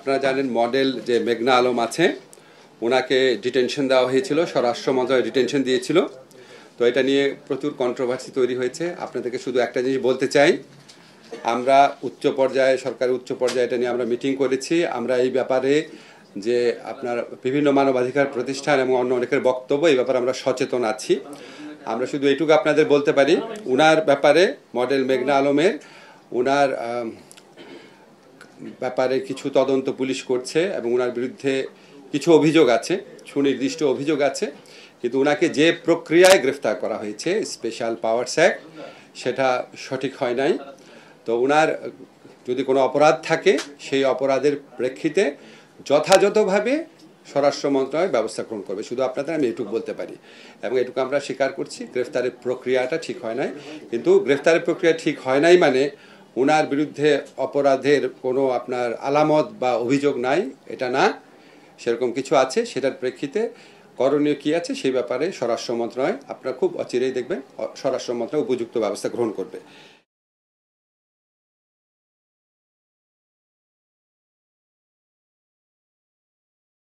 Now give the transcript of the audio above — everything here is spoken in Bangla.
আপনারা জানেন মডেল যে মেঘনা আলম আছে ওনাকে ডিটেনশন দেওয়া হয়েছিল, স্বরাষ্ট্র মন্ত্রণালয় ডিটেনশন দিয়েছিল। তো এটা নিয়ে প্রচুর কন্ট্রোভার্সি তৈরি হয়েছে। আপনাদেরকে শুধু একটা জিনিস বলতে চাই, আমরা উচ্চ পর্যায়ে, সরকারের উচ্চ পর্যায়ে এটা নিয়ে আমরা মিটিং করেছি। আমরা এই ব্যাপারে যে আপনার বিভিন্ন মানবাধিকার প্রতিষ্ঠান এবং অন্য অনেকের বক্তব্য, এই ব্যাপারে আমরা সচেতন আছি। আমরা শুধু এইটুকু আপনাদের বলতে পারি, উনার ব্যাপারে মডেল মেঘনা আলমের উনার ব্যাপারে কিছু তদন্ত পুলিশ করছে এবং ওনার বিরুদ্ধে কিছু অভিযোগ আছে, সুনির্দিষ্ট অভিযোগ আছে। কিন্তু ওনাকে যে প্রক্রিয়ায় গ্রেফতার করা হয়েছে, স্পেশাল পাওয়ারস অ্যাক্ট, সেটা সঠিক হয় নাই। তো ওনার যদি কোনো অপরাধ থাকে, সেই অপরাধের প্রেক্ষিতে যথাযথভাবে স্বরাষ্ট্র মন্ত্রণালয় ব্যবস্থা গ্রহণ করবে। শুধু আপনাদের আমি এটুকু বলতে পারি এবং এটুকু আমরা স্বীকার করছি, গ্রেফতারের প্রক্রিয়াটা ঠিক হয় নাই। কিন্তু গ্রেফতারের প্রক্রিয়া ঠিক হয় নাই মানে ওনার বিরুদ্ধে অপরাধের কোনো আপনার আলামত বা অভিযোগ নাই, এটা না। সেরকম কিছু আছে, সেটার প্রেক্ষিতে করণীয় কী আছে সেই ব্যাপারে স্বরাষ্ট্র মন্ত্রণালয় আপনারা খুব অচিরেই দেখবেন, স্বরাষ্ট্র মন্ত্রণালয় উপযুক্ত ব্যবস্থা গ্রহণ করবে।